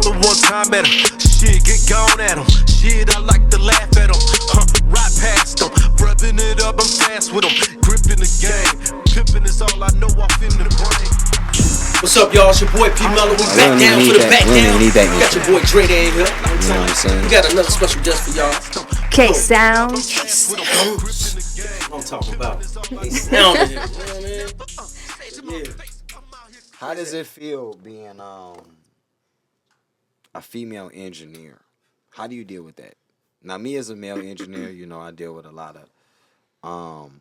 holler one time at him. Shit, get gone at him. Shit, I like to laugh at him. Right past him. Revving it up, I'm fast with him. Gripping the game. Pimping is all I know off in the brain. What's up, y'all? It's your boy PMello. We back down for the back down. Got your boy Dre in here. You know what I'm saying? We got another special guest for y'all. KSOUND. I'm talking about KSOUND in here. You know what I mean? Yeah. How does it feel being a female engineer? How do you deal with that? Now, me as a male engineer, you know, I deal with a lot of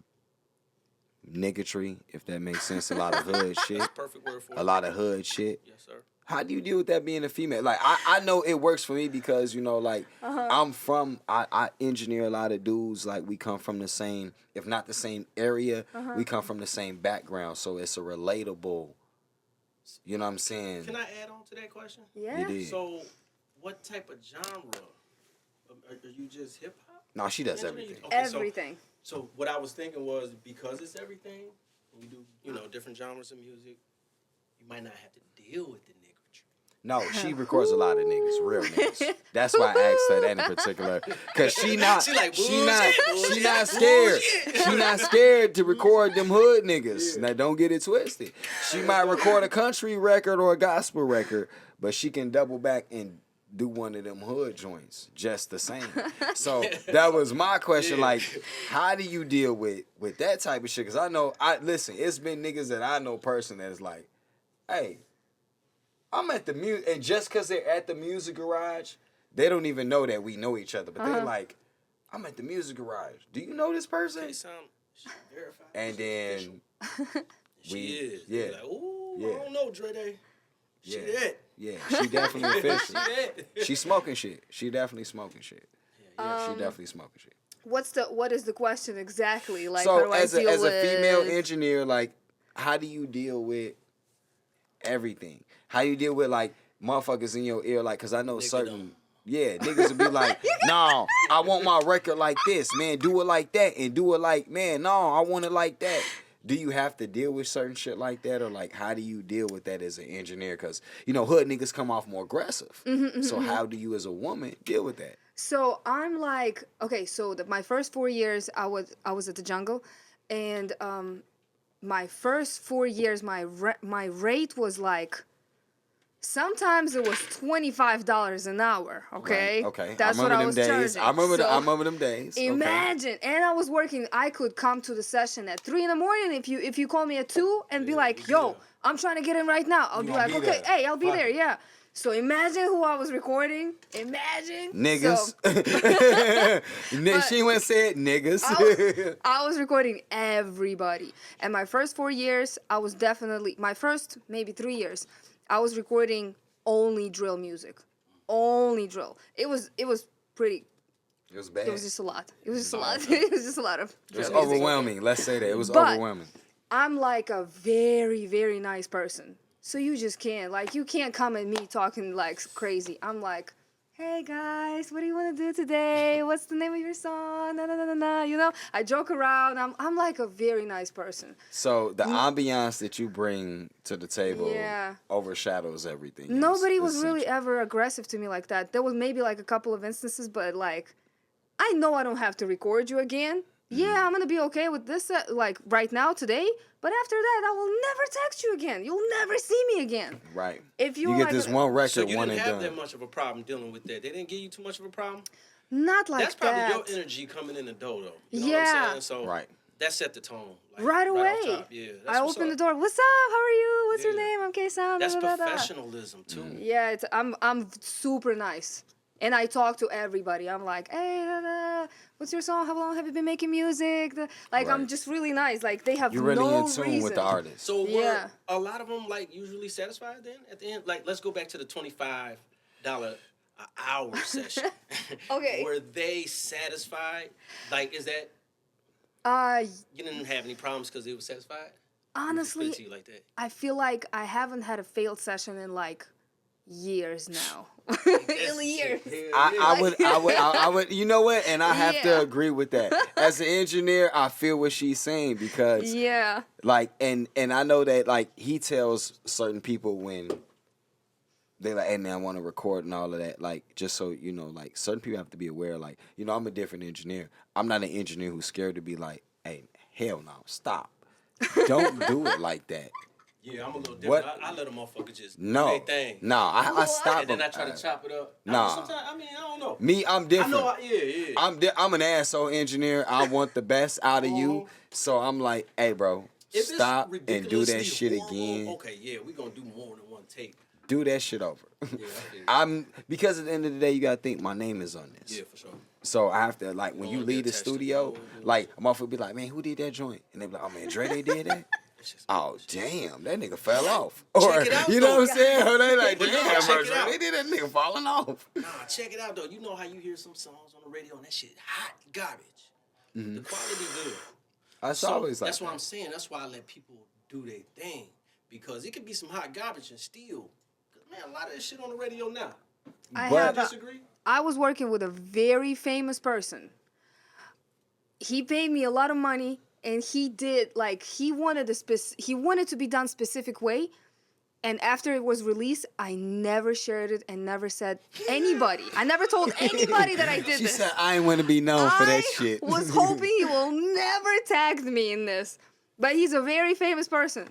niggatry, if that makes sense, a lot of hood shit. Perfect word for it. A lot of hood shit. Yes, sir. How do you deal with that being a female? Like, I know it works for me because, you know, like, I engineer a lot of dudes. Like, we come from the same, if not the same area, we come from the same background. So it's a relatable, you know what I'm saying? Can I add on to that question? Yeah. You did. So, what type of genre? Are you just hip hop? No, she does everything. Okay, Everything. So what I was thinking was, because it's everything, we do, you know, different genres of music, you might not have to deal with the niggatry. No, she records a lot of niggas, real niggas. That's why I asked her that in particular, cause she not scared. She not scared to record them hood niggas. Yeah. Now don't get it twisted. She might record a country record or a gospel record, but she can double back and do one of them hood joints just the same. So that was my question. Like, how do you deal with that type of shit? Because listen, it's been niggas that I know personally that is like, hey, I'm at the music, and just because they're at the music garage, they don't even know that we know each other. But they're like, I'm at the music garage. Do you know this person? She verified. And then she is. Yeah. Like, ooh, Yeah. I don't know, Dre. She that. Yeah, she definitely official. She She smoking shit. She definitely smoking shit. Yeah, she definitely smoking shit. What is the question exactly? Like, so how do I as deal a with... female engineer, like, how do you deal with everything? How you deal with, like, motherfuckers in your ear? Like, because I know certain... Yeah, niggas would be like, no, I want my record like this, man. Do it like that, and do it like, man, no, I want it like that. Do you have to deal with certain shit like that, or like how do you deal with that as an engineer? Because you know hood niggas come off more aggressive. So how do you as a woman deal with that? So I'm like, okay, so my first 4 years I was at the jungle, and my first 4 years my rate was like, sometimes it was $25 an hour. Okay. Right. Okay. That's what I was charging. I remember them days. Imagine, okay. And I was working. I could come to the session at 3 a.m. if you call me at 2 and be like, "Yo, I'm trying to get in right now." I'll be like, "Okay, hey, I'll be there." Yeah. So imagine who I was recording. Imagine niggas. She went and said niggas. I was recording everybody. And my first 4 years, I was definitely my first maybe 3 years. I was recording only drill music. Only drill. It was pretty... It was bad. It was just a lot. It was just a lot. It was just a lot of drill music. It was overwhelming. Let's say that. It was overwhelming. I'm like a very, very nice person. So you just can't. Like, you can't come at me talking like crazy. I'm like, hey guys, what do you want to do today? What's the name of your song? Na. You know, I joke around. I'm like a very nice person. So the ambiance that you bring to the table overshadows everything. Nobody was really ever aggressive to me like that. There was maybe like a couple of instances, but like, I know I don't have to record you again. Yeah, I'm gonna be okay with this, like right now, today. But after that, I will never text you again. You'll never see me again. Right. If you get like this one record, so you one didn't and have done. that much of a problem dealing with that. They didn't give you too much of a problem. Not like that. That's probably your energy coming in the door, though. You know what I'm saying? So right. That set the tone. Like, right away. Right off top. Yeah. I opened the door. What's up? How are you? What's your name? I'm KSOUND. That's professionalism too. Yeah, I'm super nice. And I talk to everybody. I'm like, hey, what's your song? How long have you been making music? I'm just really nice. Like, they have You're really no in tune reason. with the artist. So were a lot of them, like, usually satisfied then at the end? Like, let's go back to the $25 an hour session. Okay. Were they satisfied? Like, is that... you didn't have any problems because they were satisfied? Honestly, to you like that? I feel like I haven't had a failed session in, like, years now. In years. I would, you know what? And I have to agree with that. As an engineer, I feel what she's saying because, like, and I know that, like, he tells certain people when they like, hey man, I want to record and all of that. Like, just so you know, like certain people have to be aware. Like, you know, I'm a different engineer. I'm not an engineer who's scared to be like, hey, hell no, stop. Don't do it like that. Yeah, I'm a little different. What? I let a motherfucker just No, do their thing. no, I stop And then them. I try to chop it up. Nah. Sometimes, I don't know. Me, I'm different. I know, yeah. I'm an asshole engineer. I want the best out of you. Uh-huh. So I'm like, hey, bro, If it's stop and do that ridiculously shit horrible, again. Okay, yeah, we're going to do more than one take. Do that shit over. Yeah, I feel you. Because at the end of the day, you gotta think my name is on this. Yeah, for sure. So I have to, like, when you Gonna leave get the attached to studio, the like a motherfucker be like, man, who did that joint? And they be like, oh man, Dre, they did that. Oh damn, that nigga fell off. Or it out, you know though. what I'm saying? Or they like, But no, damn, check bro, it out. they did that nigga falling off. Nah, check it out, though. You know how you hear some songs on the radio and that shit hot garbage. The quality good. That's So, always like that's what that. I'm saying. That's why I let people do their thing. Because it could be some hot garbage and still. Man, a lot of this shit on the radio now. But- Disagree? I was working with a very famous person. He paid me a lot of money, and he did like he wanted to be done specific way. And after it was released, I never shared it and never said anybody. I never told anybody that I did She this. said, I ain't want to be known for that shit. I was hoping he will never tag me in this, but he's a very famous person.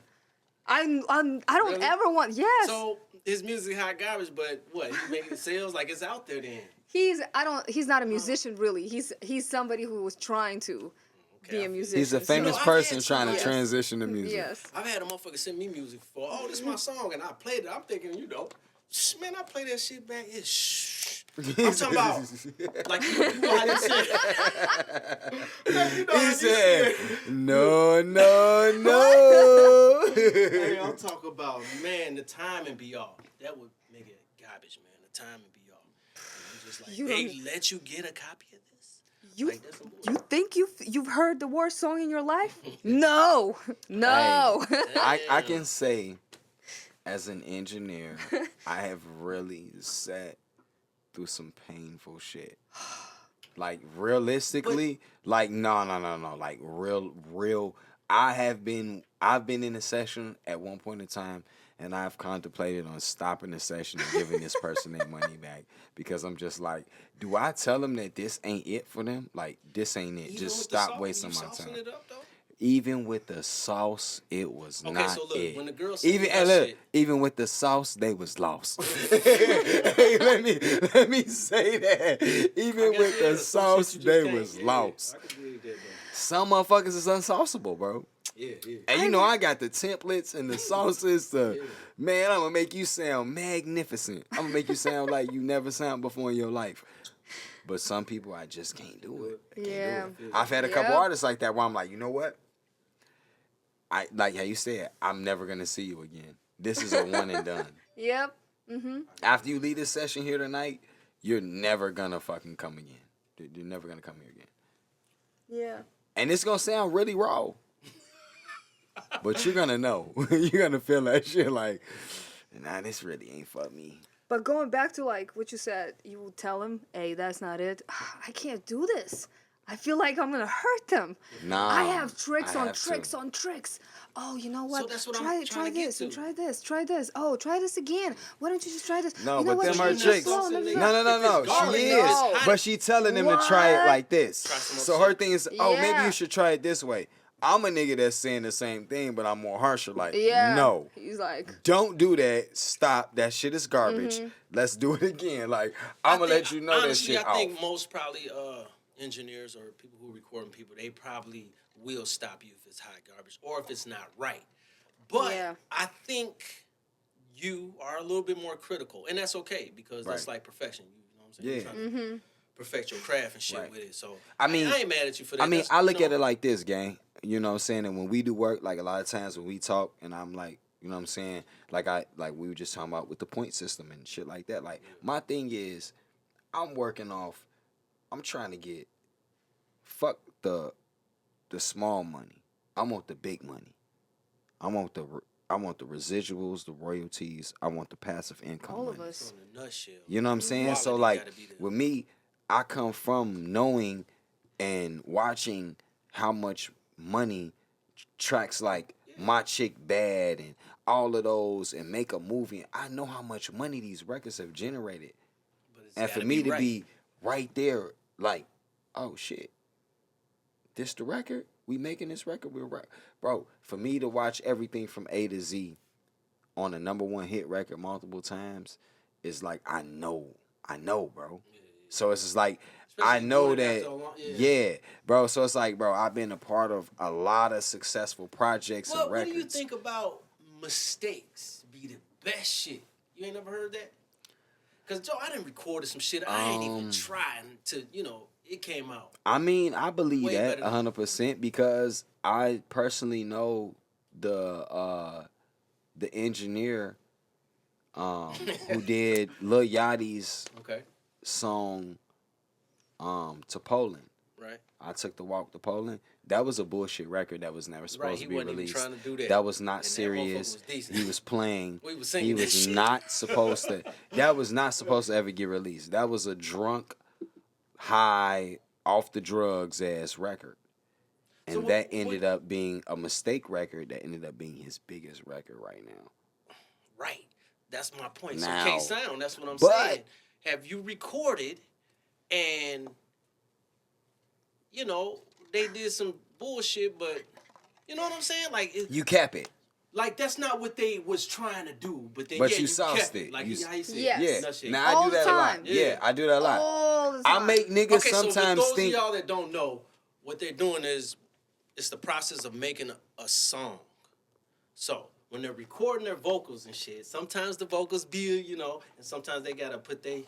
I don't Really? ever want. Yes. So his music hot garbage, but what? He's making sales like it's out there then. He's not a musician really. He's somebody who was trying to be a musician. He's a famous So- person Yes. trying to Yes. transition to music. Yes. I've had a motherfucker send me music for, oh, this is my song, and I played it. I'm thinking, man, I play that shit back. It's shh. I'm talking about, like, you know how you say it. He said, no, no. Hey, I'm talking about, man, the timing be off. That would make it garbage, man. The timing be off. And you just like, You they don't- let you get a copy of this? You Like, that's some bullshit. you think you've heard the worst song in your life? No. No. I can say, as an engineer, I have really sat through some painful shit. Like, realistically, like, no. Like, real. I've been in a session at one point in time, and I've contemplated on stopping the session and giving this person their money back, because I'm just like, do I tell them that this ain't it for them? Like, this ain't it. Even Just with the stop sauce, wasting you my saucing time. it up, though? Even with the sauce, it was Okay, not so look, it. when the girl sent even me that and look, shit- even with the sauce, they was lost. Hey, let me say that. Even I guess, with yeah, the some sauce, shit you just they can't- was yeah, lost. I can believe that, bro. Some motherfuckers is unsauceable, bro. Yeah. And you know I got the templates and the sauces to, man, I'm gonna make you sound magnificent. I'm gonna make you sound like you never sound before in your life. But some people, I just can't do it. I can't do Yeah. it. I've had a couple Yep. artists like that where I'm like, you know what? I like how you said, I'm never gonna see you again. This is a one and done. Yep. Mhm. After you leave this session here tonight, you're never gonna fucking come again. You're never gonna come here again. Yeah. And it's gonna sound really raw. But you're gonna know. You're gonna feel that shit like, nah, this really ain't for me. But going back to like what you said, you will tell him, "Hey, that's not it. I can't do this. I feel like I'm gonna hurt them. Nah. I have tricks I on have tricks to. on tricks. Oh, you know what? So that's what I'm try trying to get this and to. try this. Try this. Oh, try this again. Why don't you just try this? No, you know but what? them Try are this tricks. slow. No, No. If it's garlic, She no, is. it's hot. But she telling them to try it What? like this. Try some So more her shit. thing is, oh, maybe Yeah. you should try it this way. I'm a nigga that's saying the same thing, but I'm more harsher. Like, Yeah. no. He's like, Don't do that. Stop. That shit is garbage. Let's do it again. Like, I'm going to let you know honestly, that shit I think off. most probably engineers or people who recording people, they probably will stop you if it's hot garbage or if it's not right. But Yeah. I think you are a little bit more critical, and that's okay because that's Right. like perfection. You know what I'm saying? You're Yeah. trying to perfect your craft and shit Right. with it. So I mean- I ain't mad at you for that. I mean, That's, I you look know, at it like this, gang. You know what I'm saying? And when we do work, like a lot of times when we talk and I'm like, you know what I'm saying? Like we were just talking about with the point system and shit like that. Like, my thing is, I'm trying to get, fuck the small money. I want the big money. I want the residuals, the royalties. I want the passive income all of money. us. on the nutshell. You know what I'm saying? Quality So like gotta be there. with me, I come from knowing and watching how much money tracks like My Chick Bad and all of those and make a movie. I know how much money these records have generated. But it's And for gotta me be to be right there, like, oh shit, this the record? We making this record? We're right. Bro, for me to watch everything from A to Z on a #1 hit record multiple times is like, I know, bro. So it's just like, I Especially know doing it that, after a long- yeah, bro. So it's like, bro, I've been a part of a lot of successful projects and What records. do you think about mistakes be the best shit? You ain't never heard that? Cause Joe, I done recorded some shit. I ain't even trying to, it came out. I mean, I believe Way that better than- 100% because I personally know the engineer who did Lil Yachty's Okay, song to Poland. right. I took the walk to Poland. That was a bullshit record that was never supposed Right, to he be wasn't even released. trying to do that. That was And not that serious. motherfucker was decent. He was playing. We was singing He that was shit. not supposed to. That was not supposed to ever get released. That was a drunk, high, off the drugs ass record. And So what- that ended up being a mistake record that ended up being his biggest record right now. Right. That's my point. Now- So KSOUND, that's what I'm but- saying. Have you recorded and they did some bullshit, but you know what I'm saying? Like You cap it. like that's not what they was trying to do, but then But yeah, you you sauced kept it. it. Like You- how you say Yes. Yeah. Nut shake. Now I All do the that a lot. time. Yeah, I do that a lot. All the I time. make niggas Okay, so sometimes for those think. of y'all that don't know, what they're doing is it's the process of making a song. So when they're recording their vocals and shit, sometimes the vocals be, and sometimes they gotta put their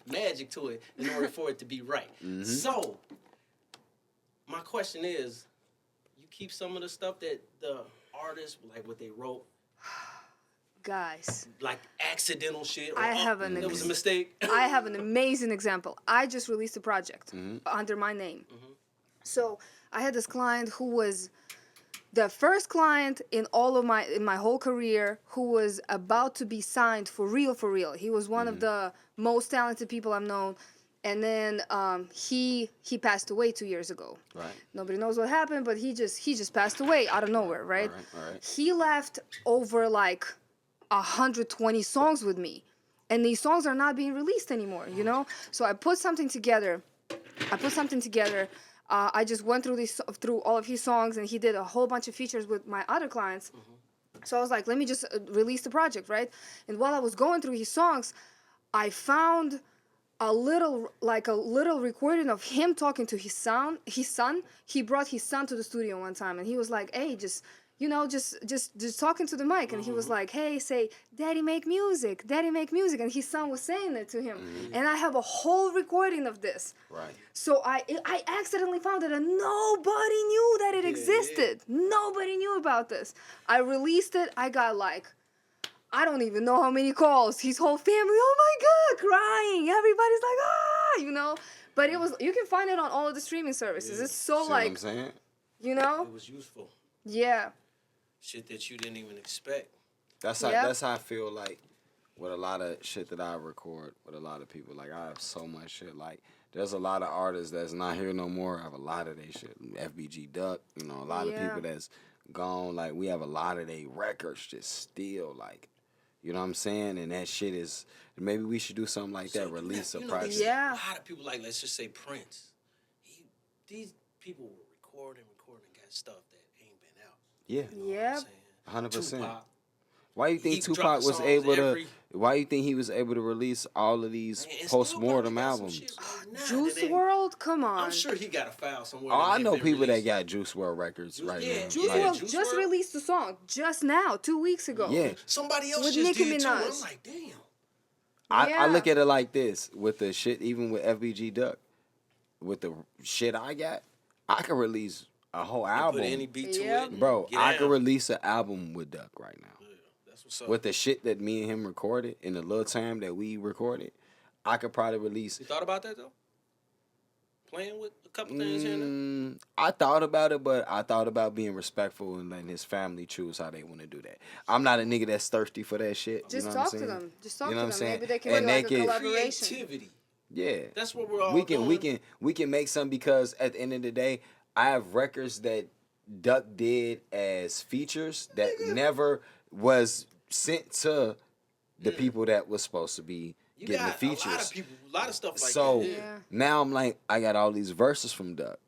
magic to it in order for it to be right. Mm-hmm. So my question is, you keep some of the stuff that the artists, like what they wrote, Guys, like accidental shit, or I have an it was a mistake. I have an amazing example. I just released a project under my name. So I had this client who was the first client in my whole career who was about to be signed for real. He was one of the most talented people I've known. And then he passed away 2 years ago. Right. Nobody knows what happened, but he just passed away out of nowhere, right? All right. He left over like 120 songs with me, and these songs are not being released anymore. So I put something together. I just went through all of his songs, and he did a whole bunch of features with my other clients. So I was like, let me just release the project, right? And while I was going through his songs, I found a little recording of him talking to his son. He brought his son to the studio one time, and he was like, hey, just talking to the mic, and he was like, hey, say, daddy make music, and his son was saying it to him. And I have a whole recording of this. Right. So I accidentally found it, and nobody knew that it existed. Nobody knew about this. I released it. I got like, I don't even know how many calls. His whole family, oh my God, crying. Everybody's like, But you can find it on all of the streaming services. It's so See what I'm saying? It was useful. Yeah. Shit that you didn't even expect. That's how I feel like with a lot of shit that I record with a lot of people. Like I have so much shit. Like there's a lot of artists that's not here no more. I have a lot of their shit. FBG Duck, a lot of people that's gone. Like we have a lot of their records just still like, you know what I'm saying? And that shit is maybe we should do something like that. Release a project. Yeah. A lot of people like, let's just say Prince. These people were recording, got stuff that ain't been out. Yeah. Yeah. 100%. Tupac. Why you think He Tupac dropped was songs able to? every- Why you think he was able to release all of these Man, and still post-mortem probably got some albums? shit right now Juice that ain't- WRLD, come on. I'm sure he got a file somewhere. Oh, that I ain't know been people released. that got Juice WRLD records right yeah, now. Juice yeah. Like, WRLD Juice just WRLD. released a song just now, 2 weeks ago. yeah, Somebody else With just Nicki did too. Minaj. I'm like, damn. I Yeah. look at it like this with the shit, even with FBG Duck, with the shit I got, I can release a whole album, Put any beat to Yep. it. and bro. get I down. can release an album with Duck right now. Yeah, that's what's up. With the shit that me and him recorded in the little time that we recorded, I could probably release. You thought about that though? Playing with a couple things here and there? I thought about it, but I thought about being respectful and letting his family choose how they want to do that. I'm not a nigga that's thirsty for that shit. Just you know talk what to I'm saying? them. Just talk You know to what I'm them. saying? Maybe they can And do they like a can- collaboration. Creativity. Yeah, That's what we're all we doing. can make some because at the end of the day, I have records that Duck did as features that never was sent to the people that was supposed to be You getting the got features. a lot of people, a lot of stuff like So that. Yeah. now I'm like, I got all these verses from Duck.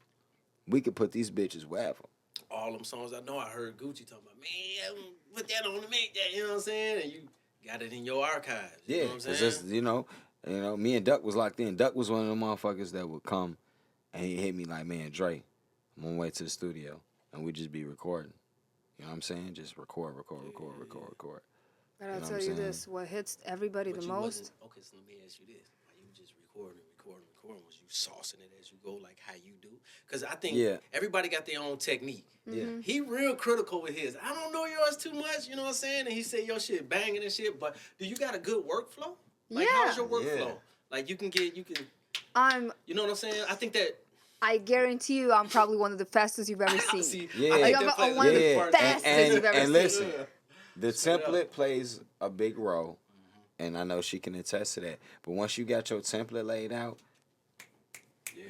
We could put these bitches wherever. All them songs I know, I heard Gucci talking about, man, put that on to make that, you know what I'm saying? And you got it in your archives. You Yeah, know what I'm because saying? just me and Duck was locked in. Duck was one of the motherfuckers that would come and he hit me like, man, Dre, I'm on my way to the studio, and we just be recording. You know what I'm saying? Just record. But I'll You know what I'm tell you saying? this: what hits everybody But the you most. wasn't, okay, so let me ask you this. Why you just recording? Was you saucing it as you go, like how you do? Because I think everybody got their own technique. Yeah. He real critical with his. I don't know yours too much, you know what I'm saying? And he said your shit banging and shit, but do you got a good workflow? Like, how's your workflow? Yeah. Like, you can, you know what I'm saying? I think that, I guarantee you, I'm probably one of the fastest you've ever seen. see, Yeah. I think Like, that I'm plays one a of the big part. fastest you've ever and seen. listen, the Straight up. template plays a big role, and I know she can attest to that. But once you got your template laid out,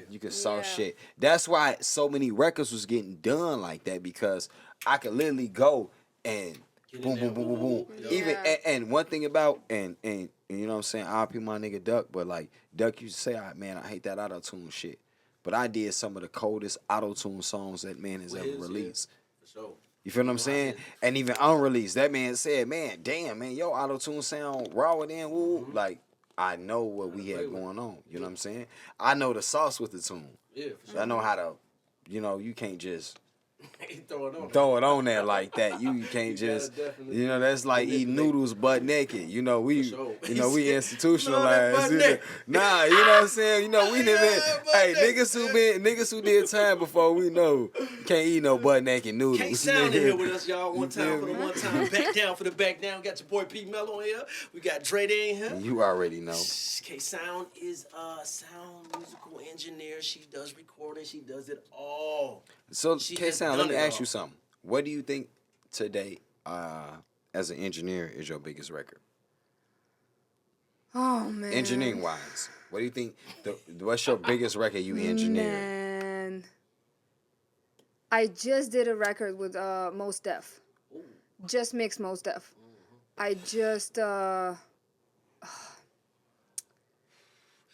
you can sauce Yeah. shit. That's why so many records was getting done like that, because I could literally go and Get in boom, there, boom, boom, boom, boom. Yeah. Even and one thing about and you know what I'm saying, RP my nigga Duck, but like Duck used to say, man, I hate that auto tune shit. But I did some of the coldest auto tune songs that man has With ever his, released. For sure. You feel what I'm saying? And even unreleased, that man said, man, damn, man, yo, auto tune sound raw than woo. Like, I know what we had going on. You know what I'm saying? I know the sauce with the tune. Yeah, for sure. I know how to, you can't just Throw it on. throw it on there like that. You can't You just, gotta definitely that's like eating manipulate. noodles butt naked. We, sure. we institutionalized. butt naked. Nah, you know what I'm saying? We didn't. butt Hey, naked. niggas who did time before we know can't eat no butt naked noodles. KSOUND in here with us, y'all. One feel time for the me? one time. Back down for the back down. Got your boy PMello in here. We got Dre in here. You already know. KSOUND is a sound musical engineer. She does recording. She does it all. So, She K has Sound, done let me it ask all. you something. What do you think today, as an engineer, is your biggest record? Oh man. Engineering wise, what do you think? What's your biggest record you engineered? Man. I just did a record with Mos Def. Just mixed Mos Def. I just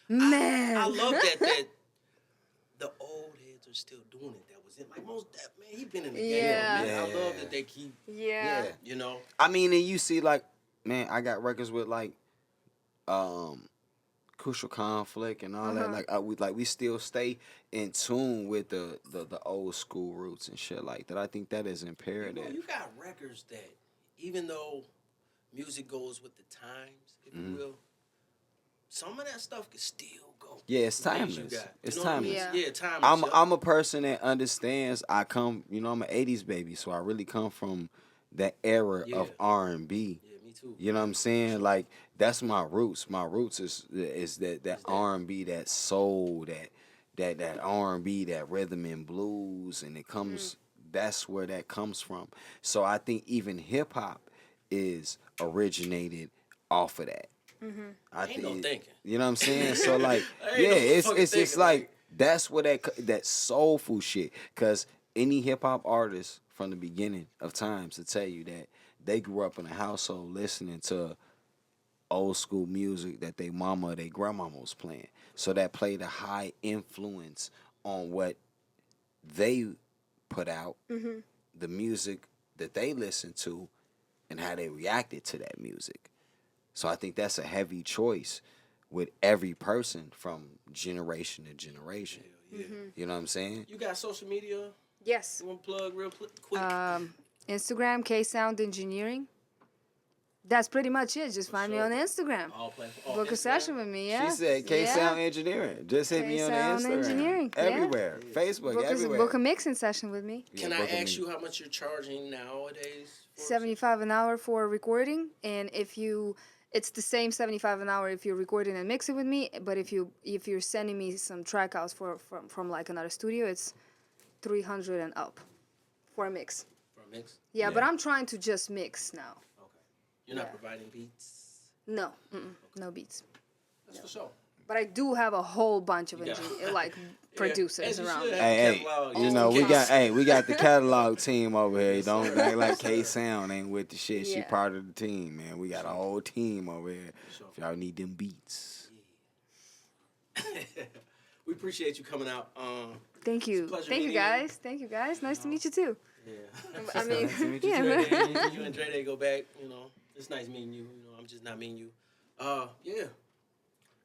man. I love that the old heads are still doing it. That was it. Like Mos Def, man, he been in the game. Yeah. Man. I love that they keep, Yeah. you know. I mean, and you see, like, man, I got records with like, Crucial Conflict and all that. Like, we still stay in tune with the old school roots and shit like that. I think that is imperative. You got records that, even though music goes with the times, if you will, some of that stuff can still go. Yeah, it's The things timeless. you got. It's You know what I mean? timeless. Yeah, timeless. I'm a person that understands. I come, I'm an '80s baby, so I really come from that era of R&B. Yeah, me too. You know what I'm saying? Like, that's my roots. My roots is that R&B, that soul, that R&B, that rhythm and blues, and it comes. That's where that comes from. So I think even hip hop is originated off of that. I Ain't no thinking. You know what I'm saying? So like, Ain't yeah, no it's fucking thinking, like that's where that soulful shit. Cause any hip hop artist from the beginning of times to tell you that they grew up in a household listening to old school music that they mama or they grandmama was playing. So that played a high influence on what they put out, the music that they listened to, and how they reacted to that music. So I think that's a heavy choice with every person from generation to generation. Yeah. You know what I'm saying? You got social media? Yes. You want to plug real quick? Instagram, KSOUND Engineering. That's pretty much it. Just find me on Instagram. All platforms. Book a session with me, yeah. She said K-Sound Yeah. Engineering. Just hit me on the K-Sound Instagram. Engineering, yeah. Everywhere. Facebook, everywhere. Book a mixing session with me. Can Yeah, I book a ask meet. you how much you're charging nowadays? For 75 an hour for recording, and it's the same 75 an hour if you're recording and mixing with me. But if you're sending me some track outs from like another studio, it's 300 and up for a mix. For a mix? Yeah, but I'm trying to just mix now. Okay. You're not providing beats? No, no beats. That's for sure. but I do have a whole bunch of producers as you around should me. have. Hey, Catalog. you know, we got the catalog team over here. Don't act like KSOUND ain't with the shit. She Yeah. part of the team, man. We got a whole team over here. If y'all need them beats. We appreciate you coming out. Thank you. It's a pleasure Thank you, meeting you. guys. Thank you, guys. Nice to meet you, too. Yeah. I mean, Nice to meet you, yeah. too. man. You and Dre, they go back. You know, it's nice meeting you. You know, I'm just not meeting you. Yeah.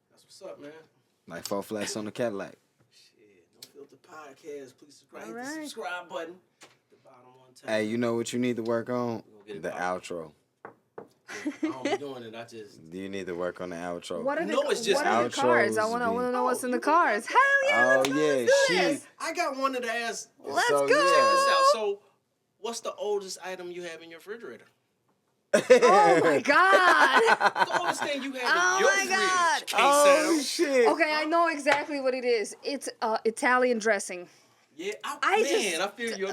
That's what's up, man. Like 4 flats on the Cadillac. Shit, No Filter Podcast. Please subscribe. All Hit the right. subscribe button. The bottom one time. Hey, you know what you need to work on? We gonna get it The poppin'. outro. I don't be doing it. I just. You need to work on the outro. What are You the, know it's just what are the cards? I outros want to be- know what's in the you cards. Hell yeah, Oh, let's go. yeah, Let's do she- this. I got one to ask. Let's So, go. Check this yeah. out. So, what's the oldest item you have in your refrigerator? Oh my god. The oldest thing you have Oh in your my God. fridge. Oh, K-Sound. shit. Okay, I know exactly what it is. It's Italian dressing. Yeah, I I feel you.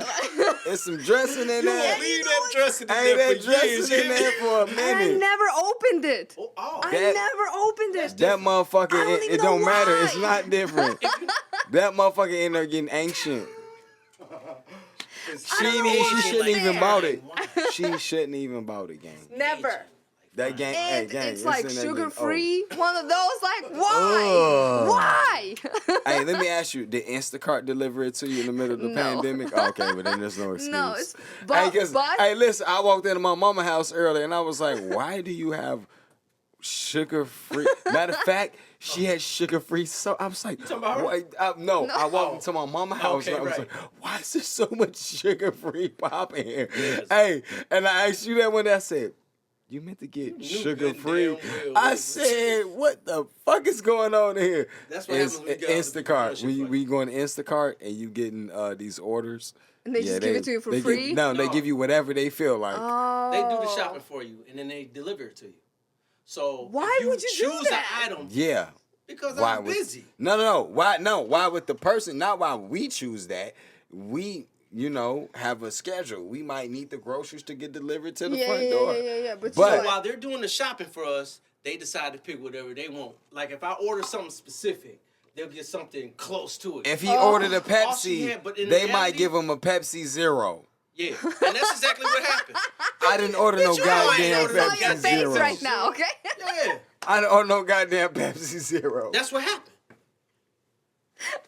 There's some dressing in You there. won't leave that dressing in Ain't there that for years. dressing in you hear there me? for a And I minute. never opened it. Oh, I That- never opened it. That motherfucker, I don't even it don't know matter. why. It's not different. That motherfucker in there getting ancient. I don't know why She shouldn't it's even there. bought it. She shouldn't even bought it, gang. Never. That gang, hey, And gang. it's like in there sugar getting- free. One of those, like, why? Ugh. Why? Hey, let me ask you: did Instacart deliver it to you in the middle of the No. pandemic? Oh, okay, but then there's no excuse. No, it's hey, but hey, listen, I walked into my mama's house earlier and I was like, why do you have sugar-free? Matter of fact, she had sugar-free. So I was like, talking about her? why- no, I walked into my mama's house Okay, and I was right. like, why is there so much sugar-free pop in here? Hey, and I asked you that one day. I said, you meant to get knew sugar-free? good and damn well I what was- said, what the fuck is going on here? That's what It's happens when you got other people Instacart. doing shit We for we going to Instacart and you getting these orders. And they just give it to you for they free? no, they No. give you whatever they feel like. oh. They do the shopping for you, and then they deliver it to you. So Why if would you do choose that? an item? Yeah. Because Why I'm would- busy. No. Why? No. Why would the person? Not why we choose that. We, have a schedule. We might need the groceries to get delivered to the front door. Yeah. But, But- you So know, while they're doing the shopping for us, they decide to pick whatever they want. Like if I order something specific, they'll get something close to it. If he Oh. ordered a All she Pepsi, had, but in they might reality- give him a Pepsi Zero. Yeah, and that's exactly what happened. I didn't order no you goddamn ordered saw no Pepsi your face Zero. right now, okay? Yeah, I didn't order no goddamn Pepsi Zero. that's what happened.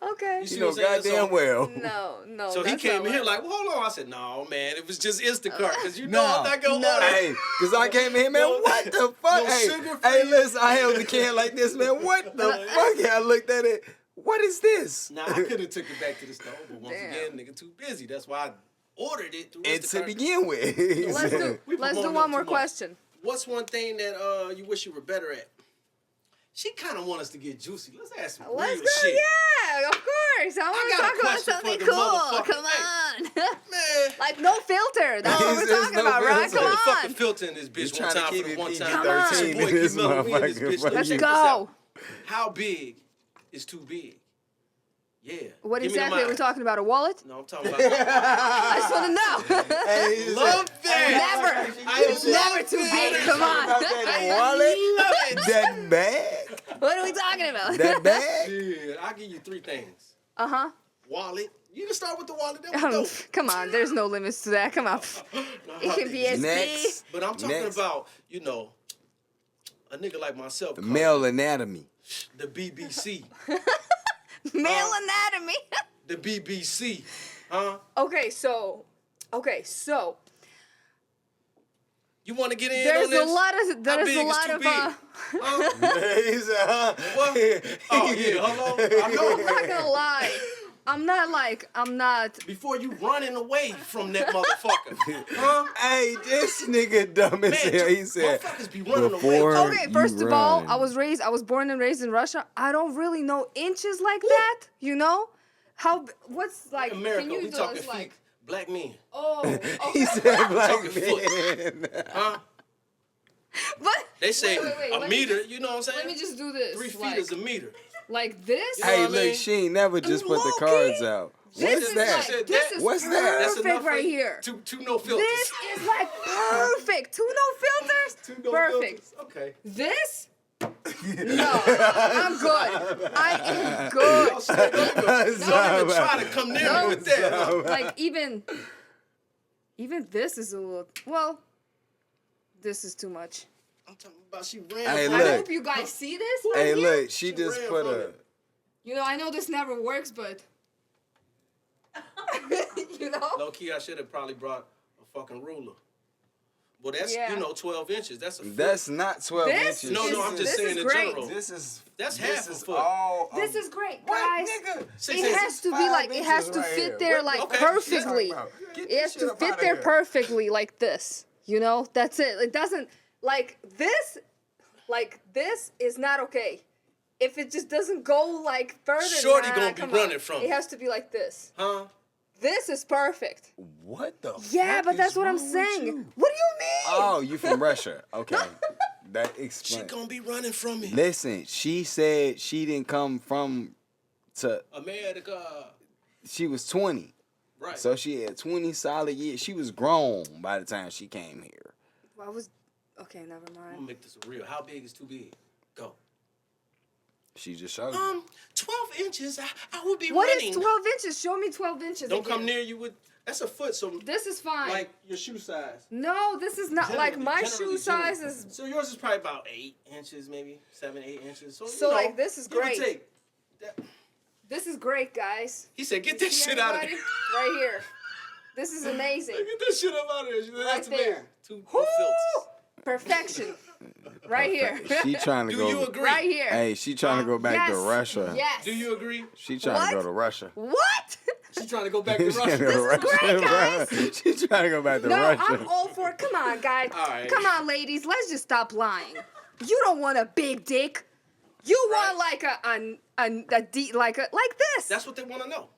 Okay. You see You know what I'm saying? goddamn well. No. So he that's came not in here what- like, well, hold on. I said, no, man, it was just Instacart because you know I'm not gonna No. order. Hey, cause I came in here, man. No- What the fuck? no Hey, sugar-free. hey, listen, I held the can like this, man. What the fuck? I looked at it. What is this? Nah, I could have took it back to the store, but once Damn. again, nigga too busy. That's why I ordered it through And to Instacart. begin with, We Let's do promoting one them more too much. question. What's one thing that you wish you were better at? She kind of want us to get juicy. Let's ask some Let's real go, shit. yeah, of course. I want got to a talk about question for something the cool. motherfucker. Come on. Man, Like no filter. That's what we're There's talking no about, right? filter. Come fuck the on. filter in this You bitch trying one to time keep for the it one time. Come on. PG-13 Boy, in this PMello, we in this motherfucker. bitch. Fuck Let's you. check this out. go. How big is too big? Yeah. What Give me the exactly are we mic. talking about? A wallet? No, I'm talking about. I just want to know. Hey, he Love said, that. Never. I It's never love too that. big. Come about on. that wallet? Love it. That bag? What are we talking about? That bag? Yeah, I'll give you three things. Uh-huh. Wallet. You can start with the wallet. That was dope. Come on. There's no limits to that. Come on. It can be as Next. But I'm talking Next. about, a nigga like myself. called Male anatomy. The BBC. male anatomy. The BBC. Huh? Okay, so You want to get in there's on this? a lot of How there's big a is lot too of big? Huh? He said, huh? What? Oh, yeah, hold on. I I'm know. not gonna lie. I'm not Before you running away from that motherfucker. Huh? Hey, this nigga dumb as hell. He said, motherfuckers be running before away. Okay, you first of all, run. I was born and raised in Russia. I don't really know inches like that, what's like America, can you we do talking us, feet. like Black men. He okay. said black Talking foot. man. Huh? But They say wait, a let me meter, just- you know what I'm saying? let me just do this. 3 feet like, is a meter. like this. You know Hey, what I mean? look, she ain't never just put the Low-key, cards out. This What's is that? like this is What's that? That's perfect enough right for here. Two no filters. This is like perfect. Two no filters. Two no Perfect. filters. Okay. This No, I'm good. I am good. Don't even try to come near me with that. Like even this is a little. Well, this is too much. I'm talking about she ran. Hey, from I look. it. hope you guys see this. Hey, right here. look, she just ran put from a. it. You know, I know this never works, but you know. Low key, I should have probably brought a fucking ruler. Well, that's Yeah. 12 inches. That's a foot. That's not 12 This inches. No, is- I'm just this saying is in great. general. This is. That's this half a is foot. all This is great, What, guys. nigga? It has to be 5 like it has inches to right fit here. there What- like okay, perfectly. Get It this has shit to up fit outta there here. perfectly like this. You know, that's it. It doesn't like this. Like this is not okay. If it just doesn't go like further, Shorty nah, gonna be come running on. from It it. has to be like this. Huh? This is perfect. What the Yeah, fuck but that's is what I'm wrong with saying. you? What do you mean? Oh, you from Russia. Okay. That She explains. gonna be running from me. Listen, she said she didn't come from to America. she was 20. Right. So she had 20 solid years. She was grown by the time she came here. I was okay. Never I'm gonna mind. make this real. How big is too big? Go. She just showed you. 12 inches. I would be What running. is 12 inches? Show me 12 inches. Don't again. come near you with. That's a foot. So This is fine. like your shoe size. No, this is not like Generally, my generally, shoe size generally. is. So yours is probably about 8 inches, maybe 7, 8 inches. So, So, you know, like, this is give or great. take. That- This is great, guys. He said, "Get this See shit out of everybody? there. Right here. This is amazing. Get this shit up out of there." She said, Right "That's there. amazing." Two Woo! filters. Perfection. Right here. She trying to Do go. you agree? Right here. Hey, she trying to go back to Yes. Russia. Yes. Do you agree? She trying to go What? to Russia. What? She's trying to go back to She trying to Russia. go to This is great, Russia, bro. She trying to go back to No, Russia. I'm all for it. Come on, guys. All right. Come on, ladies. Let's just stop lying. You don't want a big dick. You want like like this. That's what they want to know.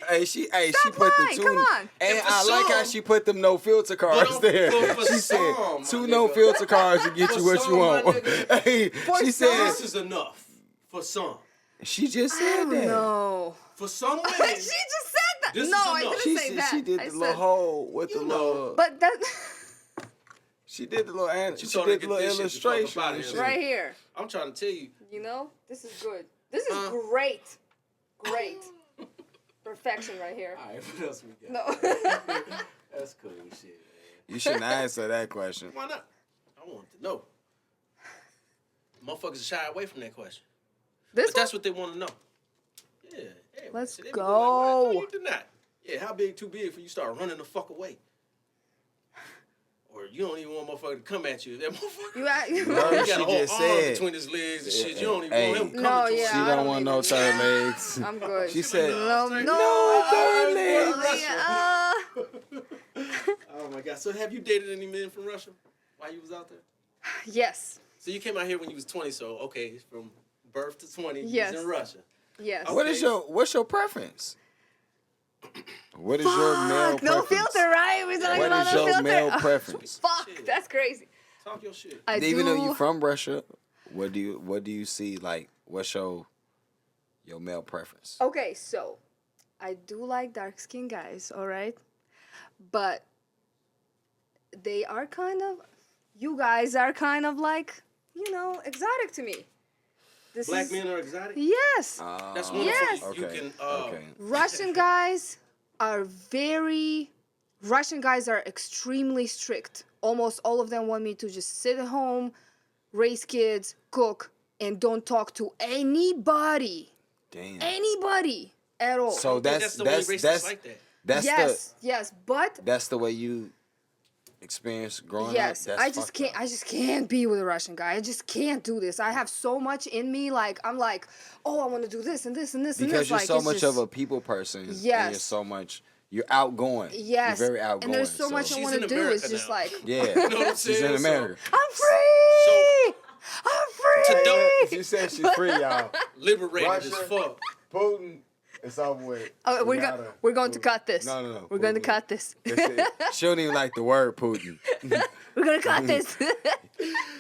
Hey, she Stop put lying, the two. come on. And And for I like how some- she put them no filter cars But there. for She some, said my two no nigga. filter cars to get For you what some, you my want. nigga. Hey, For she some- said This is enough for some. she just I said don't that. know. For some she women, just said that. This No, is I enough. didn't She say said that. she did I the said, little hole with the You know. little. But that She did the little. She told her did to the get little this shit the fuck illustration. up outta and here. shit. right here. I'm trying to tell you. You know, this is good. This is Huh? great. Great. Perfection right here. All right, what else we got? No. That's cool shit, man. You shouldn't answer that question. Why not? I want to know. Motherfuckers shy away from that question. This But that's what they want to know. Yeah. Hey, Let's so they be like, "What? No, go." you did not. Yeah, how big too big for you start running the fuck away? Or you don't even want motherfucker to come at you. That motherfucker. You Bro, He got she a whole just arm said. between his legs and shit. You don't even Hey. want him coming No, to yeah. She I don't don't want no even- third legs. I'm good. She said, No, no third no. legs. Oh my god. So have you dated any men from Russia while you was out there? Yes. So you came out here when you was 20, so okay, from birth to 20, you Yes. was in Russia. Yes. Oh. What's your preference? What is your male Fuck, no preference? filter, right? We're talking What about is no your filter. male preference? Fuck, that's crazy. Talk your shit. I Even do. though you from Russia, what do you see like? What's your male preference? Okay, so I do like dark skinned guys, all right? But they are you guys are kind of like, exotic to me. This Black is, men are exotic? Yes. That's wonderful. Yes. You Okay. can, okay. Russian guys are extremely strict. Almost all of them want me to just sit at home, raise kids, cook, and don't talk to anybody. Damn. Anybody at all. So that's the way racists like that. that's yes, but that's the way you experience growing yes, up. I just can't be with a Russian guy. I just can't do this. I have so much in me. Like I'm like, oh, I want to do this and this and this and Because this. you're Like, so it's much just, of a people person. And Yes. you're outgoing. yes, You're very outgoing. and there's so much I She's want to in do. America It's just now. like Yeah. You know what I'm She's saying? in America. I'm free. I'm free. She said she's free, y'all. Liberated as Russia. fuck. Putin, it's over with. Oh, we're going to cut this. No. We're going to Putin. cut this. She don't even like the word Putin. We're going to cut this.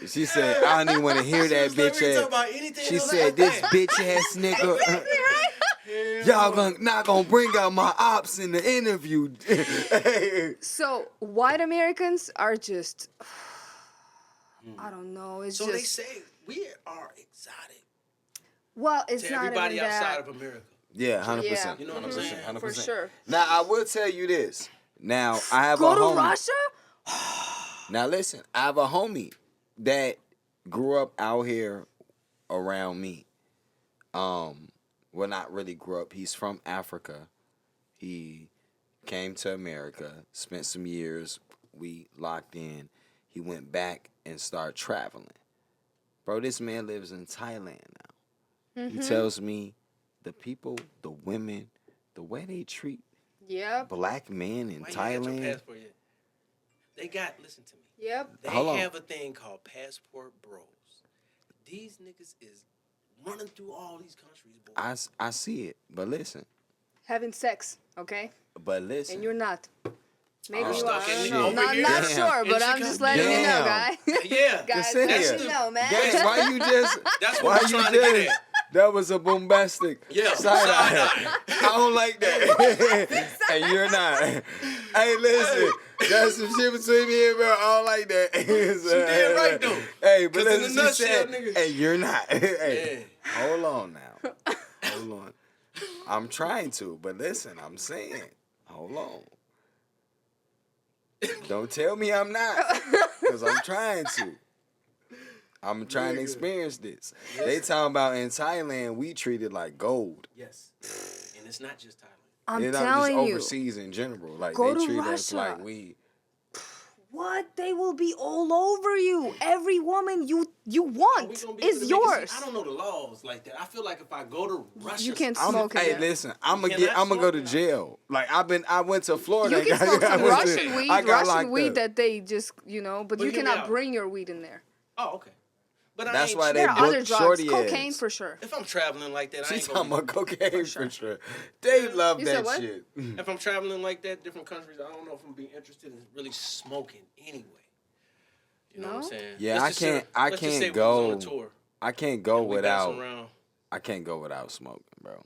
She said, I don't even want to hear that It's like, bitch we talking ass. about anything She else said, like this that. bitch ass nigga. Y'all not gonna bring out my ops in the interview. So white Americans are just, I don't know. It's So just they say we are exotic Well, it's to not everybody even outside that. of America. Yeah, 100%. Yeah. You know what I'm saying? 100%. For sure. Now, I will tell you this. Now, I have Go a to homie. Russia? Now, listen. I have a homie that grew up out here around me. Well, not really grew up. He's from Africa. He came to America, spent some years. We locked in. He went back and started traveling. Bro, this man lives in Thailand now. He tells me the people, the women, the way they treat Yep. black men in Why you got your Thailand. passport yet? They got, listen to me. Yep. They Hold on. have a thing called passport bros. These niggas is running through all these countries, boy. I see it, but listen. Having sex, okay? But listen. And you're not. Maybe Oh, you stuck are. I in don't the- know. over Not, here? not Damn. sure, but In I'm just letting you know, Damn. guy. Yeah. Guys, Ksenia. let me know, man. Gang, why you just? That's why what you we're trying to get just? at. That was a bombastic Yeah, side eye. side-eye. I don't like that. And you're not. Hey, listen. That's some shit between me and bro. I don't like that. She did right, though. Hey, but 'Cause in listen, a she nutshell, said, nigga. hey, you're not. Hey, Yeah. hold on now. Hold on. I'm trying to, but listen, I'm saying, hold on. Don't tell me I'm not, because I'm trying to. I'm trying to experience this. They talking about in Thailand, we treat it like gold. Yes. And it's not just Thailand. I'm They're not telling just you. overseas in general. Like, Go they to treat us Russia. like we. What? They will be all over you. Every woman you Are we want gonna be able to is make it? yours. See, I don't know the laws like that. I feel like if I go to Russia, You can't smoke in Hey, there. listen, I'm cannot gonna go to smoke? jail. Like I went to Florida. You can I smoke some went to- Russian weed, I got locked Russian weed up. that they just, but But you hear me cannot out. bring your weed in there. Oh, okay. But I That's ain't why they There are book other drugs, shorty cocaine ass. for sure. If I'm traveling like that, I She ain't talking gonna about cocaine For for sure. sure. They love You that said what? shit. be, if I'm traveling like that, different countries, I don't know if I'm gonna be interested in really smoking anyway. You know what I'm No? saying? Yeah, Let's I just say- can't- I let's just can't say we was on a go tour I can't go and we bouncing without. around. I can't go without smoking, bro.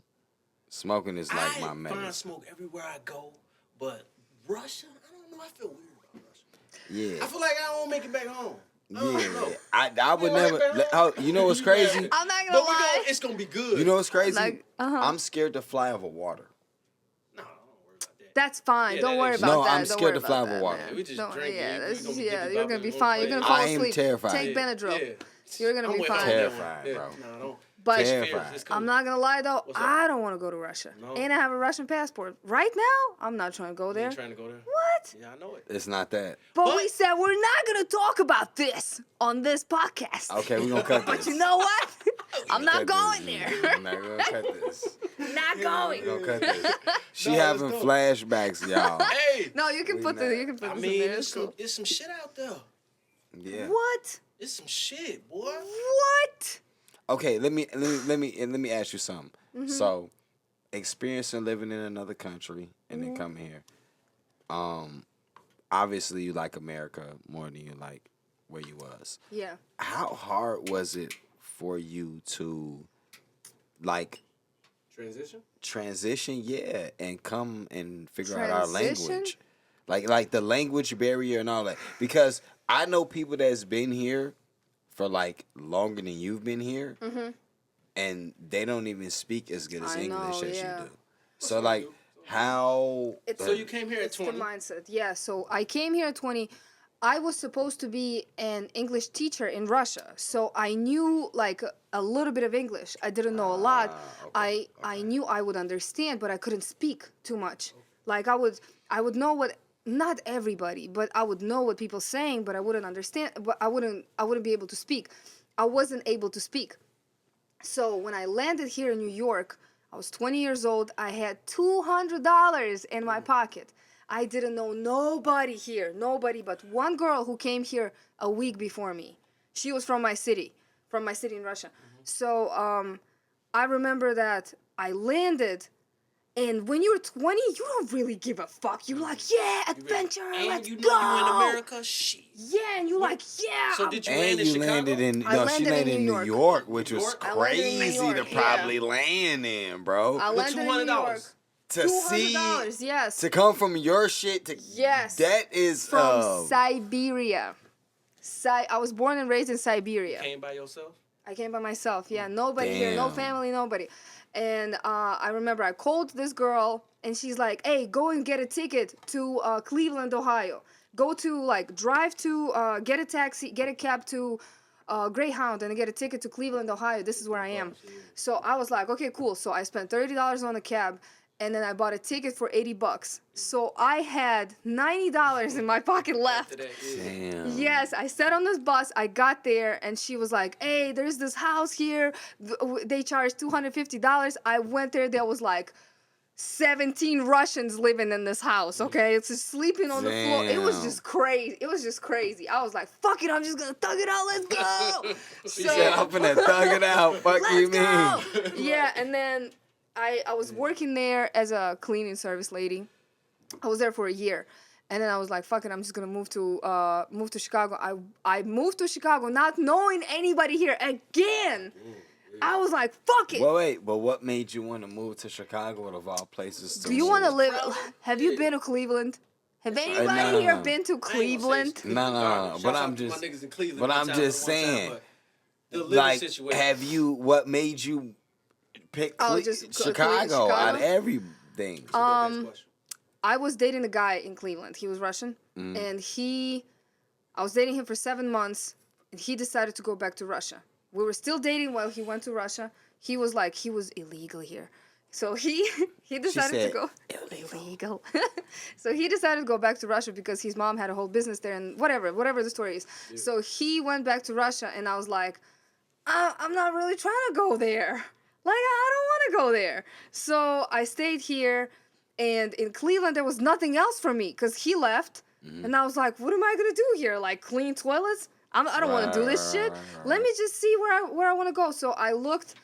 Smoking is like my I find medicine. smoke everywhere I go, but Russia, I don't know. I feel weird about Russia. Yeah. I feel like I don't make it back home. I don't know. Yeah, I would You never. know, Oh, you know what's crazy? I'm not But gonna lie. it's gonna be good. You know what's crazy? Like, I'm scared to fly over water. No, don't worry about that. That's fine. Yeah, don't that worry ain't- about No, that. I'm Don't scared worry to fly about over that, water. man. We just Don't- drink, yeah, we that's, gonna be yeah, dipping you're up gonna and be gonna fine. You're play. gonna fall I am asleep. terrified. Take Yeah, Benadryl. yeah. You're gonna I'm be with her fine. on that one. Terrified, Yeah, bro. nah, don't. But Just Terrified. fears, just come- I'm not gonna lie though, What's up? I don't want to go to Russia, No? and I have a Russian passport. Right now, I'm not trying to go You there. ain't trying to go there? What? Yeah, I know it. It's not that. But But- we said we're not gonna talk about this on this podcast. Okay, we're gonna cut this. But you know what? I'm not Cut going this. there. I'm not gonna cut this. Not going. We're gonna cut this. She No, having let's go. flashbacks, y'all. Hey, No, you can We put not. this. You can put I this mean, in there. there's It's some, cool. there's some shit out there. Yeah. What? There's some shit, boy. What? Okay, let me ask you something. So, experiencing living in another country and then coming here. Obviously you like America more than you like where you was. Yeah. How hard was it for you to like Transition? yeah, and come and figure out our Transition? language? Like the language barrier and all that. Because I know people that's been here for like longer than you've been here, and they don't even speak as good as I English know, as yeah. you do. So like, how? It's So you came here at It's 20. the mindset. Yeah. So I came here at 20. I was supposed to be an English teacher in Russia, so I knew like a little bit of English. I didn't know a lot. Okay, I knew I would understand, but I couldn't speak too much. Like I would know what, not everybody, but I would know what people saying, but I wouldn't understand. But I wouldn't be able to speak. I wasn't able to speak. So when I landed here in New York, I was 20 years old. I had $200 in my pocket. I didn't know nobody here, nobody but one girl who came here a week before me. She was from my city in Russia. So I remember that I landed, and when you're 20, you don't really give a fuck. You're like, yeah, adventure, And let's you know go. you in America? Shit. Yeah, and you're like, yeah. So did you and land in you Chicago? landed in I she landed in landed in New New York. York, which was York? I landed in New crazy to York, probably yeah. land in, bro. I landed in New $200. York. To see $200, yes. to come from your shit to Yes. that is From Siberia. I was born and raised in Siberia. Came by yourself? I came by myself. Yeah, nobody here, no Damn. family, nobody. And I remember I called this girl, and she's like, "Hey, go and get a ticket to Cleveland, Ohio. Go to drive to get a taxi, get a cab to Greyhound, and get a ticket to Cleveland, Ohio. This is where I am." So I was like, "Okay, cool." So I spent $30 on a cab, and then I bought a ticket for $80. So I had $90 in my pocket left. Damn. Yes, I sat on this bus. I got there, and she was like, "Hey, there's this house here. They charge $250. I went there. There was like 17 Russians living in this house. Okay, it's just sleeping on the floor. It was Damn. just crazy. It was just crazy. I was like, "Fuck it, I'm just gonna thug it out. Let's go." She said, "I'm finna thug it out." Fuck you Let's mean? go. Yeah, and then I was working there as a cleaning service lady. I was there for a year. And then I was like, "Fuck it, I'm just gonna move to Chicago." I moved to Chicago not knowing anybody here again. I was like, "Fuck it." Well, wait, but what made you want to move to Chicago of all places? Do you want to live? Probably, Have you been to Cleveland? Have anybody here no. been to Cleveland? No, but I'm just, saying, the living like, situation. have you? What made you pick Just Chicago out of Chicago? everything? I was dating a guy in Cleveland. He was Russian, and I was dating him for 7 months, and he decided to go back to Russia. We were still dating while he went to Russia. He was illegal here. So he decided to go illegal. So he decided to go back to Russia because his mom had a whole business there and whatever the story is. Yeah. So he went back to Russia, and I was like, I'm not really trying to go there. Like, I don't want to go there. So I stayed here, and in Cleveland there was nothing else for me because he left, and I was like, what am I gonna do here? Like, clean toilets? I don't want to do this shit. Let me just see where I want to go. So I looked.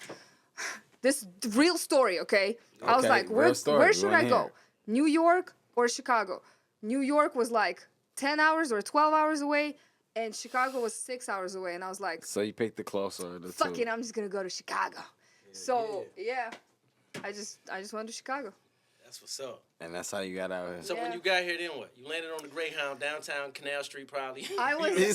This real story, okay? I was like, where should I go? New York or Chicago? New York was like 10 hours or 12 hours away, and Chicago was 6 hours away. And I was like, so you picked the closer of the two. Fuck it, I'm just gonna go to Chicago. So yeah, I just went to Chicago. That's what's up. And that's how you got out here. So when you got here, then what? You landed on the Greyhound downtown Canal Street, probably. I was He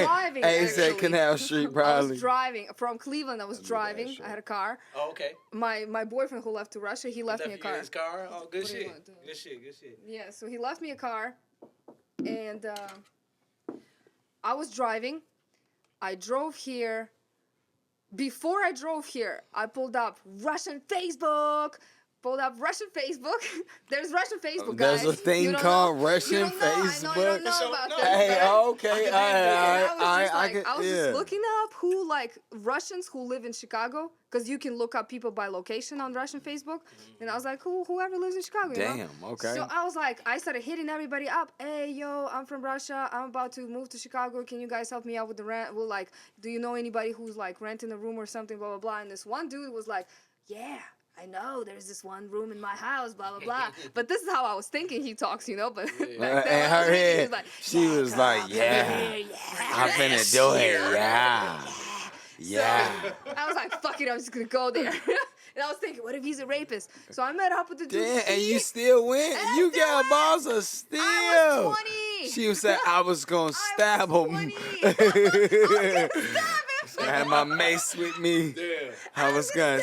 driving. He said actually. Canal Street, I probably. was driving from Cleveland. I was driving. I had a car. Oh, okay. My boyfriend who left to Russia, he left me a car. His car? Oh, good shit. want to do? Good shit. Good shit. Yeah, so he left me a car, and I was driving. I drove here. Before I drove here, I pulled up Russian Facebook. There's Russian Facebook, guys. There's a thing called Russian Facebook. I know you don't know about that. Hey, okay, I was just looking up who Russians who live in Chicago, because you can look up people by location on Russian Facebook, and I was like, whoever lives in Chicago. You know? Damn, okay. So I was like, I started hitting everybody up. Hey, yo, I'm from Russia. I'm about to move to Chicago. Can you guys help me out with the rent? Well, do you know anybody who's renting a room or something? Blah blah blah. And this one dude was like, yeah. I know there's this one room in my house, blah, blah, blah. But this is how I was thinking he talks, but back then, in her head, she was like, yeah, I'm finna do it, yeah. So, I was like, fuck it, I'm just gonna go there. And I was thinking, what if he's a rapist? So I met up with the dude. Yeah, and you still went? You got balls of steel. I was 20. She said, I was gonna stab him. I was gonna stab him. I had my mace with me. Yeah. I was gonna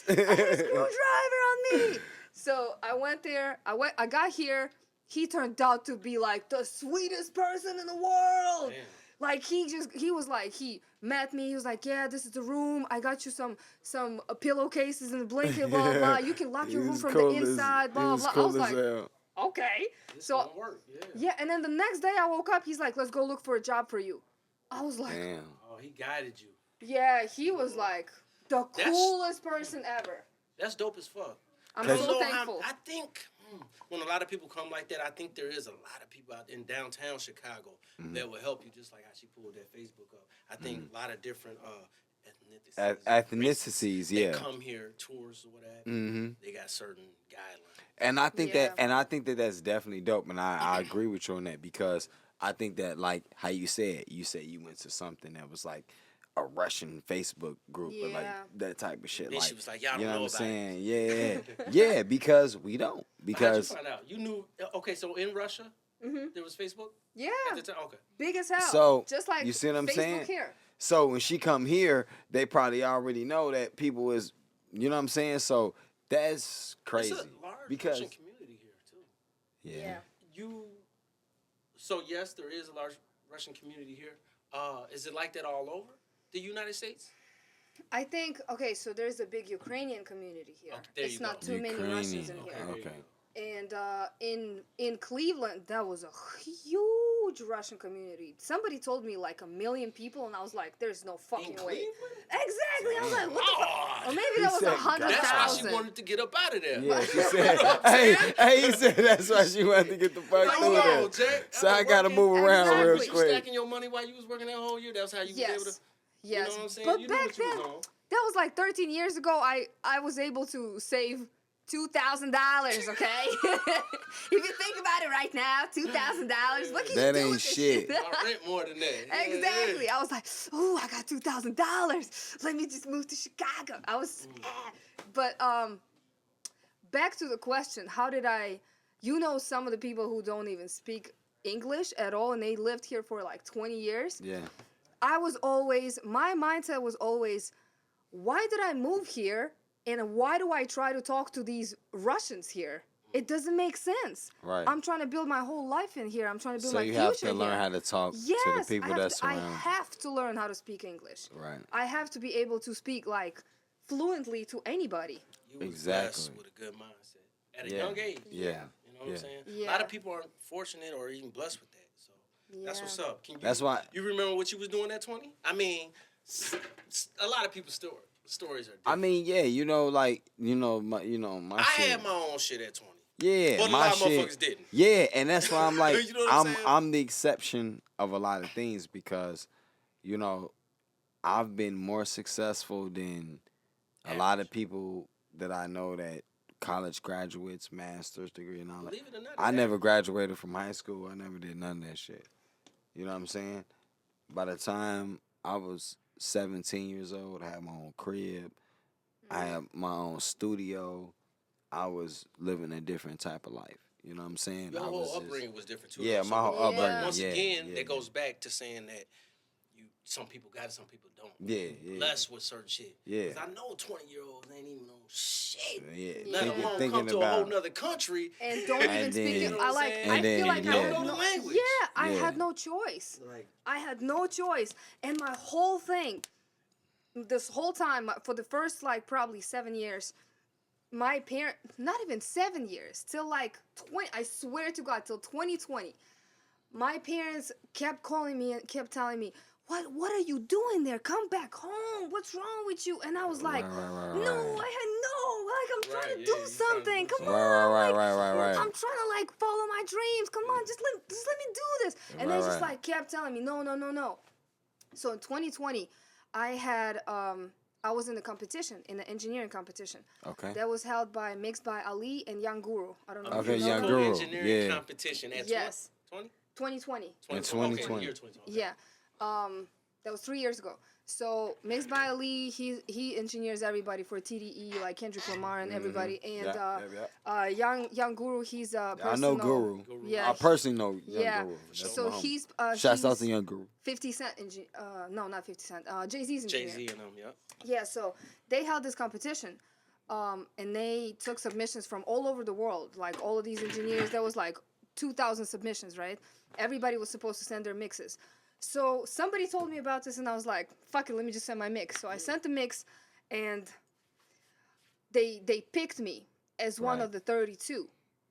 I had a screwdriver on me. So I went there. I got here. He turned out to be the sweetest person in the world. Damn. He met me. He was like, yeah, this is the room. I got you some pillowcases and a blanket, blah, blah, blah. You can lock your room from the inside, blah, blah, blah. I was like, okay. So, work. yeah. And then the next day I woke up, he's like, let's go look for a job for you. I was like, damn. Oh, he guided you. Yeah, he was the coolest person ever. That's dope as fuck. I'm so thankful. I think when a lot of people come like that, I think there is a lot of people out in downtown Chicago that will help you, just like how she pulled that Facebook up. I think a lot of different ethnicities, they come here, tours or whatever. They got certain guidelines. And I think that that's definitely dope, and I agree with you on that, because I think that, how you said you went to something that was a Russian Facebook group or that type of shit. And she was like, y'all don't you know know what I'm about saying? Yeah, yeah, because we don't. Because how'd you find out? You knew? Okay, so in Russia, there was Facebook. Yeah. At the time? Okay. Big as hell. So just like you see what I'm Facebook saying? Here. So when she come here, they probably already know that people is, you know what I'm saying? So that's crazy. It's a large because Russian community here too. yeah. So yes, there is a large Russian community here. Is it like that all over the United States? I think okay, so there's a big Ukrainian community here. Okay, there It's you not go. too many Russians in Okay, here. there you Okay. go. And in Cleveland, that was a huge Russian community. Somebody told me like 1 million people, and I was like, "There's no fucking way." Cleveland? Exactly. I was like, "What the fuck?" Or maybe He that was said, 100,000. That's why she wanted to get up out of there. Yeah, she said, hey, he said that's why she wanted to get the fuck Like, through hold there. on, Jay. So I gotta move around Exactly. real Was you quick. stacking your money while you was working that whole year? That's how you was able to. Yes. You know what I'm saying? But You knew back what you was then, on. that was like 13 years ago. I was able to save $2,000. Okay, if you think about it right now, $2,000. What can That you do ain't with this shit. I rent more than that. Yeah, Exactly. yeah. I was like, "Oh, I got $2,000. Let me just move to Chicago." I was, but back to the question: how did I? You know, some of the people who don't even speak English at all, and they lived here for like 20 years. Yeah. I was always, my mindset was always, why did I move here? And why do I try to talk to these Russians here? It doesn't make sense. Right. I'm trying to build my whole life in here. I'm trying to build So my you future have to learn here. how to talk Yes, to the people that I surround have to learn how to speak English. Right. I have to be able to speak like fluently to anybody. You was Exactly. blessed with a good mindset at a Yeah. young age. Yeah. You know what Yeah. I'm saying? Yeah. A lot of people aren't fortunate or even blessed with that. So that's Yeah. what's up. Can you, That's why- You remember what you was doing at 20? I mean, a lot of people's stories are different. I mean, yeah, you know, like, my I shit. had my own shit at 20. Yeah, But a my lot of shit. motherfuckers didn't. Yeah, and that's why I'm like, You know what I'm saying? I'm the exception of a lot of things because, I've been more successful than a lot of people that I know that college graduates, master's degree, and all that. Believe it or not, I it's never graduated from high school. I never did none of that shit. You know what I'm saying? By the time I was 17 years old, I had my own crib. I had my own studio. I was living a different type of life. You know what I'm saying? Your I whole was just- upbringing was different too. Yeah, though. my whole Yeah. upbringing. Once yeah, again, yeah, that goes back to saying that some people got it, some people don't. Yeah, yeah. Blessed with certain shit. Yeah. 'Cause I know 20-year-olds ain't even know shit. Yeah, Let alone come to a whole nother country. And don't even And speak then- it. You know I what like. I'm saying? I And feel then, like yeah. I Don't had know no the language. Yeah, I Yeah. had no choice. Like, I had no choice, and my whole thing, this whole time for the first like probably 7 years, my parent, not even 7 years, till like 20. I swear to God, till 2020, my parents kept calling me and kept telling me, What are you doing there? Come back home. What's wrong with you? And I was like, Right. no, I'm trying Right, to yeah, do you trying to something. do Come something. on. Right. I'm trying to like follow my dreams. Come on, just let me do this. And they just Right. like kept telling me, no. So in 2020, I had I was in a competition, in the engineering competition. Okay. That was held by mixed by Ali and Young Guru. I don't know. if Okay, you know Young them. Guru. engineering yeah. competition at Yes. 20? 2020. In 2020. Okay, 2020. year 2020. Yeah. That was 3 years ago. So mixed by Ali, he engineers everybody for TDE, like Kendrick Lamar and everybody. And Young Guru, he's a personal. I know Guru. Yeah. I personally know Young Yeah. Guru. That's So my homie. he's Shouts out he's to Young Guru. 50 Cent no, not 50 Cent. Jay-Z's engineer. Jay-Z and them, yeah. Yeah, so they held this competition, and they took submissions from all over the world. Like all of these engineers, there was like 2,000 submissions, right? Everybody was supposed to send their mixes. So somebody told me about this, and I was like, "Fuck it, let me just send my mix." So I sent the mix, and they picked me as one Right. of the 32,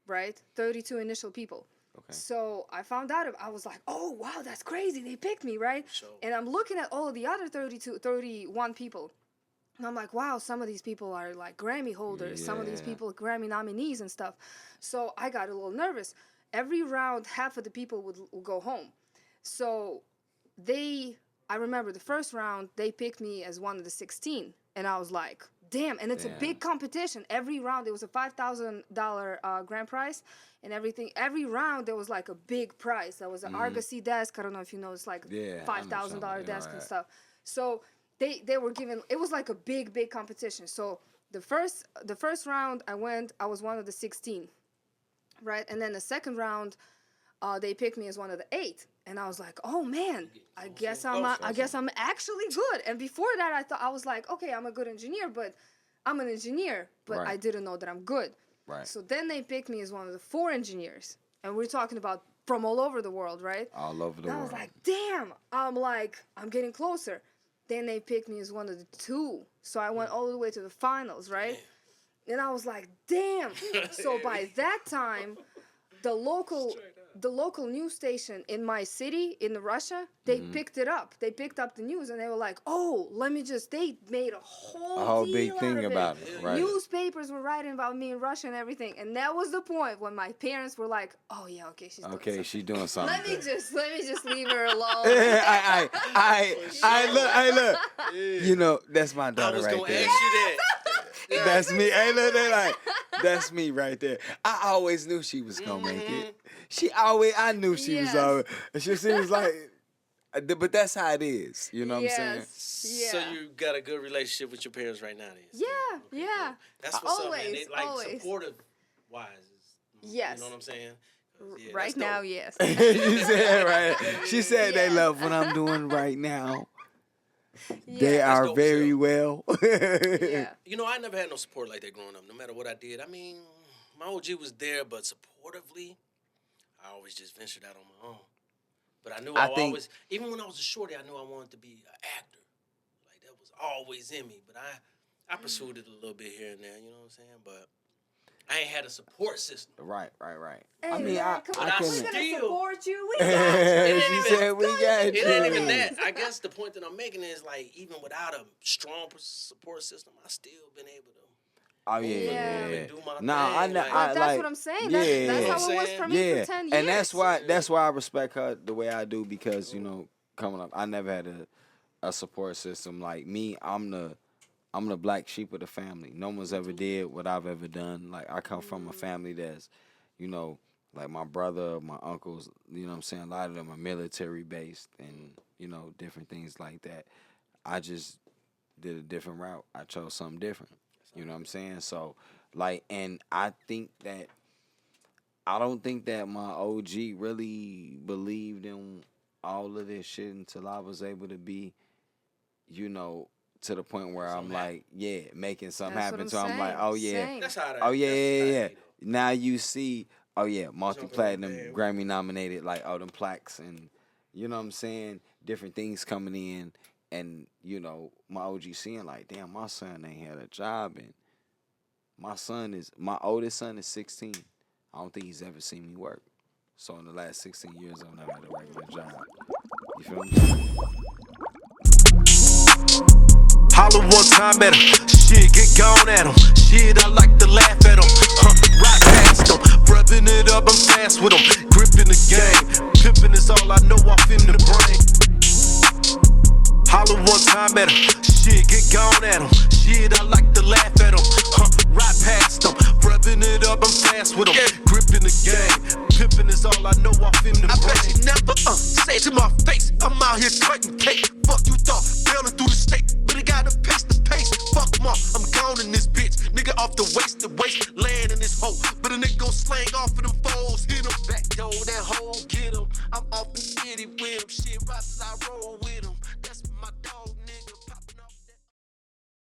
right? 32 initial people. Okay. So I found out, I was like, oh, wow, that's crazy. They picked me, right? Sure. And I'm looking at all of the other 31 people. And I'm like, wow, some of these people are like Grammy holders. Some of these Yeah. people are Grammy nominees and stuff. So I got a little nervous. Every round, half of the people would go home. So I remember the first round, they picked me as one of the 16. And I was like, damn. And it's a big competition. Every round, there was a $5,000 grand prize and everything. Every round, there was like a big prize. There was an Argosy desk. I don't know if you know, it's like Yeah, I know $5,000 something. desk Yeah, and right. stuff. So they were given, it was like a big competition. So the first round I was one of the 16, right? And then the second round, they picked me as one of the 8, and I was like, oh man, I guess I'm actually good. And before that, I was like, okay, I'm a good engineer, but I'm an engineer, but Right. I didn't know that I'm good. Right. So then they picked me as one of the 4 engineers, and we're talking about from all over the world, right? All over the And I world. was like, damn, I'm getting closer. Then they picked me as one of the 2, so I went all the way to the finals, right? And I was like, damn. So by that time, the local news station in my city in Russia, they picked it up. They picked up the news, and they were like, oh, they made a whole big deal thing out of about it, right? Newspapers were writing about me in Russia and everything. And that was the point when my parents were like, oh yeah, okay, she's doing something. She's doing something. Let me just leave her alone. Look. You know, that's my I daughter was right gonna there. ask you that. That's me. Hey, look, they're like, that's me right there. I always knew she was gonna make it. I knew she was Yes. always. She was like, but that's how it is. You know what I'm saying? Yes. So Yeah. you got a good relationship with your parents right now, then? Yeah. That's what's up, man. Always, They like always. supportive wise. Yes. You know what I'm saying? Yeah, Right that's now, dope. yes. She said right. She said they Yeah. love what I'm doing right now. They Yeah. are dope, very still. well. Yeah. You know, I never had no support like that growing up. No matter what I did, I mean, my OG was there, but supportively, I always just ventured out on my own. But I knew I I think- always, even when I was a shorty, I knew I wanted to be an actor. Like that was always in me. But I pursued it a little bit here and there. You know what I'm saying? But I ain't had a support system. Right. I Hey, mean, man, I come on, on, can. we're gonna Still- support you. We got you. She said we got It you. ain't even that. I guess the point that I'm making is like, even without a strong support system, I still been able to. Oh Yeah. and do my Nah, I thing, know. like- But that's like, what I'm saying. Yeah. That's how it was for me Yeah, for 10 years. and that's why I respect her the way I do, because you know, coming up, I never had a support system like me. I'm the black sheep of the family. No one's ever did what I've ever done. Like I come from a family that's, you know, like my brother, my uncles. You know what I'm saying? A lot of them are military based, and you know, different things like that. I just did a different route. I chose something different. You know what I'm saying? So, like, and I don't think that my OG really believed in all of this shit until I was able to be, you know, to the point where I'm like, yeah, making something That's happen. what So I'm like, saying. oh yeah, Same. That's how that. oh yeah, that's yeah, how yeah. I see that. Now you see, oh yeah, on multi-platinum, there. Grammy nominated, like all them plaques, and you know what I'm saying, different things coming in, and you know, my OG seeing like, damn, my son ain't had a job, and my oldest son is 16. I don't think he's ever seen me work. So in the last 16 years, I've never had a regular job. You feel me? Holler one time at him, shit, get gone at him. Shit, I like to laugh at him. Right past him, rubbing it up, I'm fast with him. Gripping the game, pimping is all I know off in the brain. Holler one time at him, shit, get gone at him. Shit, I like to laugh at him. Right past him, rubbing it up, I'm fast with him. Gripping the game, pimping is all I know off in the brain. I bet you never say it to my face. I'm out here cutting cake. Fuck you thought, bailing through the state. But it gotta pace the pace. Fuck 'em all, I'm gone in this bitch. Nigga off the waist to waist, laying in this hole. But a nigga gon' slang off of them foes. Hit him back, yo, that hole, get him. I'm off the city with him. Shit, right as I roll with him. That's my dog.